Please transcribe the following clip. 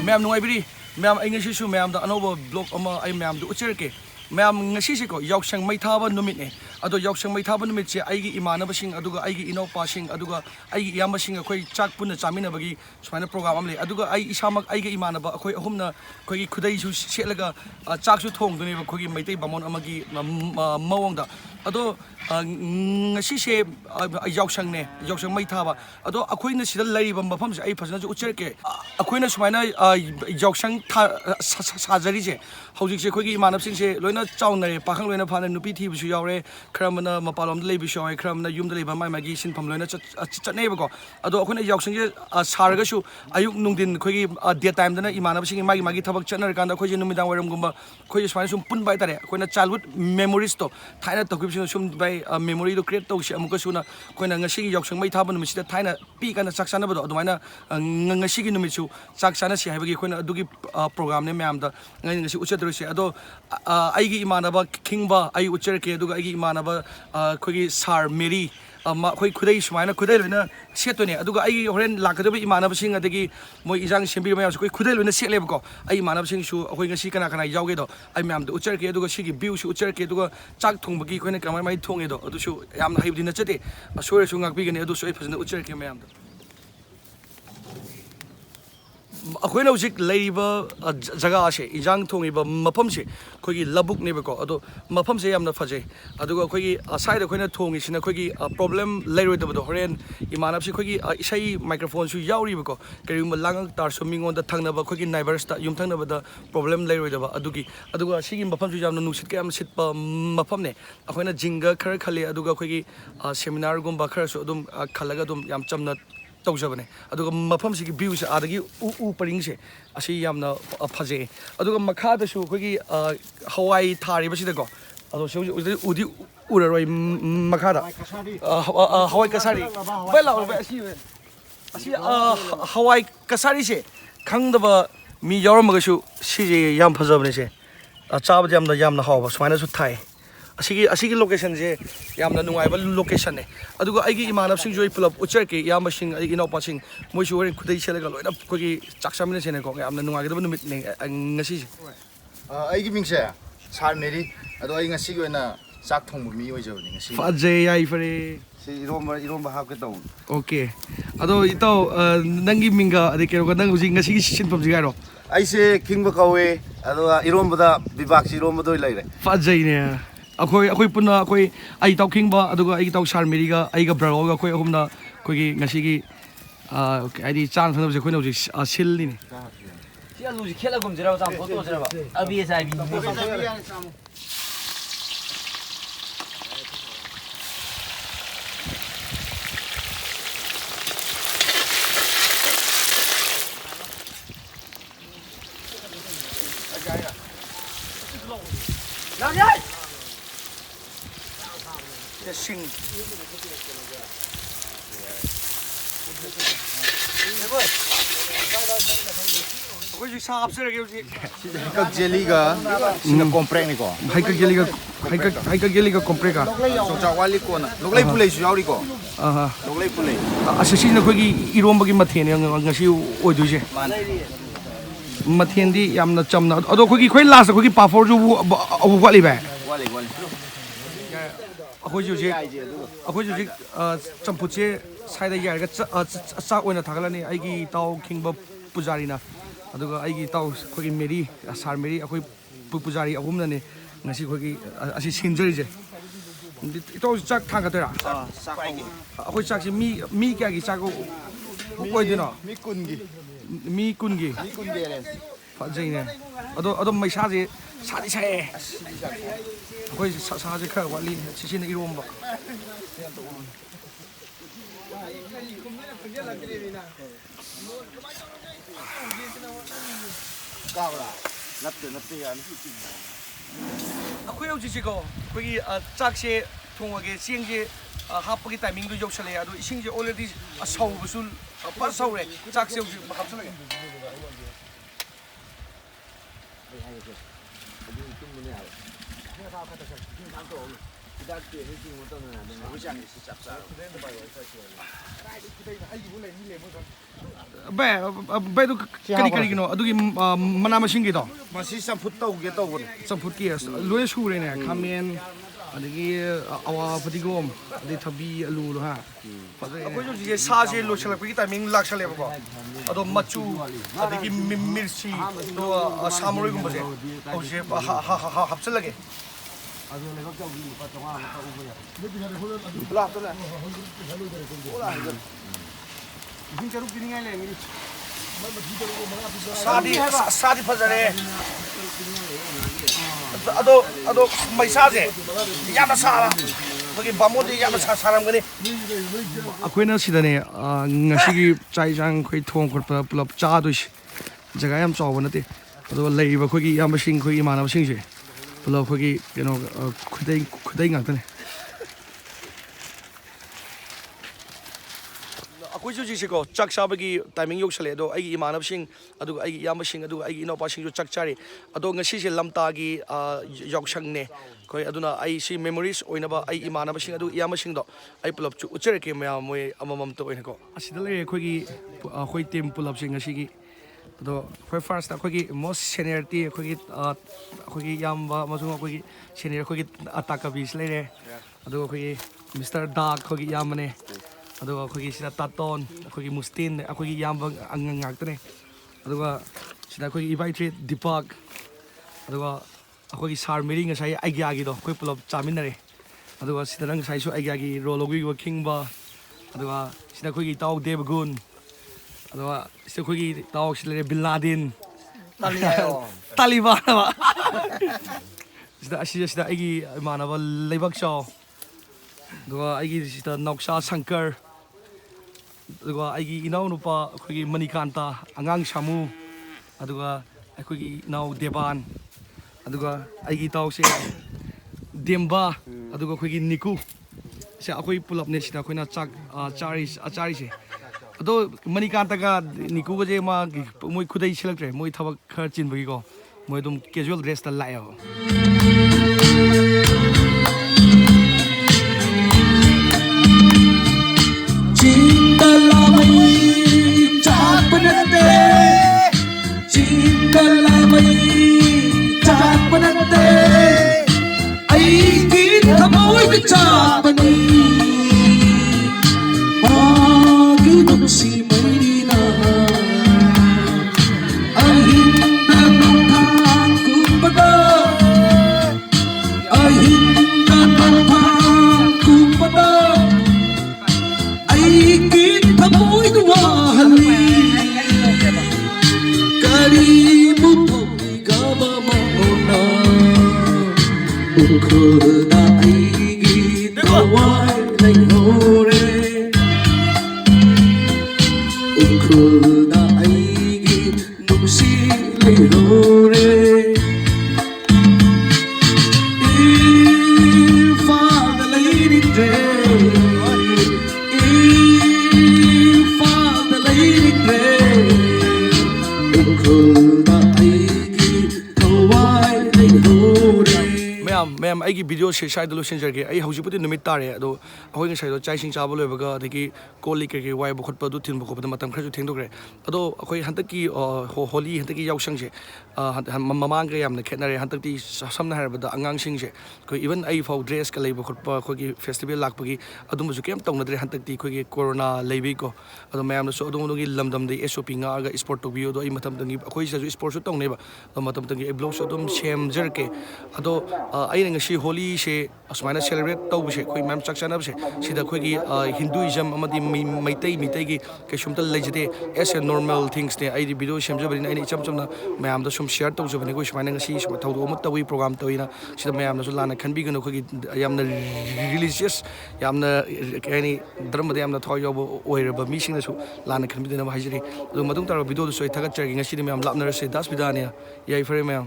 Ma'am nuaibiri ma'am ai ngasi su ma'am da anoba blog ama ai ma'am du ucherke ma'am ngasi se ko Yaoshang Meithabei numit ne ado Yaoshang Meithabei numit che aigi imanaba sing aduga aigi inopa sing aduga aigi iyamba sing akhoi chak punna chamina bagi smaina program amle aduga ai isamak aigi imanaba akhoi ahumna khoi khudai su selaga chak su thong duni ba khoi meitai bamon amagi mawongda ado ngasi se Yaoshang ne Yaoshang Meithabei ado akhoi na sida lariba mafam se ai phasna ju ucherke akhoi na smaina Yaoshang sajari je hojik se khoi gi imanab sing se loina chawnare pakhang loina phana nupi thi bisu yaure khramana mapalom lei bisu yaure khramana yumda leiba mai magi sinpham loina chatnei ba ko ado akhoi na Yaoshang je sarga su ayuk nungdin khoi gi day time dana imanab sing magi thabak chatnar kan da khoi je numidang waram gumba khoi smaina sum pun bai tare khoi na childhood memories to thaina takip sum bai memory to create to se amuka suna khoi na ngasi gi Yaoshang Meithabei numit sida thaina pi kana chaksana ba do adumaina ngasi gi numit su chaksana si haibagi khoi na adugi program ne myam da ngai ngasi uchadru se ado aigi imanaba kingba ai ucherke aduga aigi imanaba khoi sar meri khoi khudai sumaina khudai loina setone aduga ai horen lakadaba imanaba sing adagi moi ijang sembir mayam khoi khudai loina setleba ko ai imanaba sing su khoi ngasi kana kana yauge do ai myam da ucherke aduga sigi view su ucherke aduga chak thongbagi khoi na kamai mai thonge do adu su yamna haibdi na chate asore su ngakbi gane adu su ai phasna ucherke mayam da akhoi na ujik leiba jaga se ijang thongiba mafam se khoi gi labuk ne ba ko ado mafam se yamna phaje aduga khoi gi asai da khoi na thongi sina khoi gi problem leiroi da do horen imanap se khoi gi isai microphone su yauri ba ko kari ma lang tar su mingon da thangna ba khoi gi neighbors ta yum thangna ba da problem leiroi da ba aduga sigi mafam su yamna nusit ka am sit pa mafam ne akhoi na jinga khar khale aduga khoi gi seminar gum ba khar su adum khalaga dum yam chamna tawjabane aduga mafam sigi view se adagi u paring se asi yamna phaje aduga makha da su khoi gi hawai thari ba sida ko ado se udi uraroi makha da hawai kasari bela asi hawai kasari se khangdaba mi yauramaga su sije yam phajabane se chaba yamna hawa smaina su thai asigi location je yamna nungaiba location ne aduga aigi imanab sing joi pull up ucherke yam sing aigi no passing moi su horen khudai chelega loina khoi chaksamine sene ko yamna nungai da numit ne ngasi aigi mingse sar meri ado ai ngasi go na chak thongbu mi oi jawni ngasi faje yai fare si iromba hab ke taw okay ado ito nangi minga ade kero nang uji ngasi gi sin pam jigaro ai se kingba kawe ado iromba da bibak si iromba doi lai re faje ne akhoi puna akhoi ai taw kingba aduga ai taw sar meri ga ai ga bro ga akhoi ahumna khoi gi ngasi gi ai di chang thana je khoi no ji sil ni si alu ji khela gum jira ba sam photo jira ba abi sai bi sing Koi ji saap se rage uji ka jelly ga singa comprek ni ko haika geli ga compre ka so cha wali ko na loglai pulai su yauri ko loglai pulai asasi na khoi gi iromba gi mathen ngasi oi du je mathen di yamna chamna ado khoi gi khoi last khoi gi pafor ju wali ba wali akhoi ju ji champutche saida yar ga chak oina thagalani aigi taw kingba pujari na aduga aigi taw khoi gi meri sar meri akhoi pujari ahum na ne ngasi khoi gi asi sinjari je ito chak thang ga tera akhoi chak si mi kya gi chak koi dino mi kungi ren fajai ne ado mai sa je sadi sae akhoi sa je kha wali sisina iromba kabra natte yan akhoi auji ko khoi chak se thongage siang je hapagi timing du jok sale ado ising je already asau busul pa saure chak se auji makam sale bai do kari gino adugi mana machine gi do ꯃꯁꯤ ꯆꯝꯐꯨꯠ ꯇꯧꯒꯦ ꯇꯧꯕꯅꯦ champut ki loy sure ne khamen adagi awa padigom adi thabi alu lo ha akoi jo je sa je lo chalak ki timing lak chale ba ko ado machu adagi mirchi do samuroi gum ba je au je hapchal lage la to la Sadi fazare. Ado maisage. Yama sara. Bagi bamodi yama saram gani. Akoina sidane ngasigi chai jang khoi thong khotpa pulap cha dois. Jaga yam chaw banate. Ado leiba khogi yam sing khoi imana sing je. Pulap khogi khudai ngak tane. Akoi ju ji ko chak sabagi timing yok chale do ai imanab sing adu ai yam sing adu ai inopa sing ju chak chari ado ngasi se lamta gi Yaoshang ne koi aduna ai si memories oinaba ai imanab sing adu yam sing do ai pulap chu ucher ke ma moi amamam to oin ko asidale khoi gi khoi team pulap sing ngasi gi ado khoi first khoi gi most seniority khoi gi yam ba masu khoi gi senior khoi gi ataka bis le ado khoi Mr. Dark khoi gi yam ne aduga akhoi sida taton akhoi mustin akhoi yamba angangak tane aduga sida akhoi ibai tre Deepak aduga akhoi sar meri ngasai aigya gi do akhoi pulop chaminare aduga sida nang sai su aigya gi rologi working ba aduga sida akhoi taw Devagun aduga sida akhoi taw sida Bin Laden Taliban ba sida aigi manaba leibak chaw aduga aigi sida Noksha Shankar aduga aigi inau nupa akhoi Manikanta angang Samu aduga akhoi inau Deban aduga aigi taw se Demba aduga akhoi Niku se akhoi pulap ne sida akhoi na chak achari se ado Manikanta ga Niku ga je ma moi khudai selaktre moi thabak khar chin bagi ko moi dum casual dress ta layo ma'am I video से शायद लोसेंजरगे आई हौजिपुति नुमित तारे अदो अहोइंग साइदो चाइसिंग चाबो लोबगा अदगी कोली के वाइ बखोटप दु thin बखोपद मतम खरजु थेंदोग्रे अदो अखोइ हंतकी होली हंतकी यावशंग से ममांग के यामना खेनारे हंतकी समना हरबदा अंगांग सिंग से कोइ इवन आई फाउ ड्रेस का लेब बखोटप अखोगी फेस्टिवल लाकपगी अदुमजु केम तौनद्रे हंतकी खोगी कोरोना लेबी को अदो मैम सो अदुमनुगी लमदम दे एसओपी ngaga स्पोर्ट तोबियो दो आई मतम तंगी अखोइ सजु स्पोर्ट सु तौनेबा अदो मतम तंगी ब्लॉग सो अदुम सेम जरके अदो आई ngasi होली से असमाना सेलिब्रेट तौबसे खोइ मैम चकचानबसे सिदा खोगी हिंदुइज्म अमदि मैतै मितै की केसुमत लेजते एस ए नॉर्मल थिंग्स ने आई वीडियो सेमजबनि आई इचम चमना मैम द सुम शेयर तौजबनि कोइ समाना ngasi सम थौदो अम तौई प्रोग्राम तौइना सिदा मैम न सु लाना खनबिगनो खोगी यामना रिलीजियस यामना केनी धर्म द यामना थौ योबो ओइरबा मिसिंग सु लाना खनबिदना हाइजरी दो मदुं तार वीडियो दो सोइ थगत चरगी ngasi मैम लापनरसे दास बिदाने याइ फरे मैम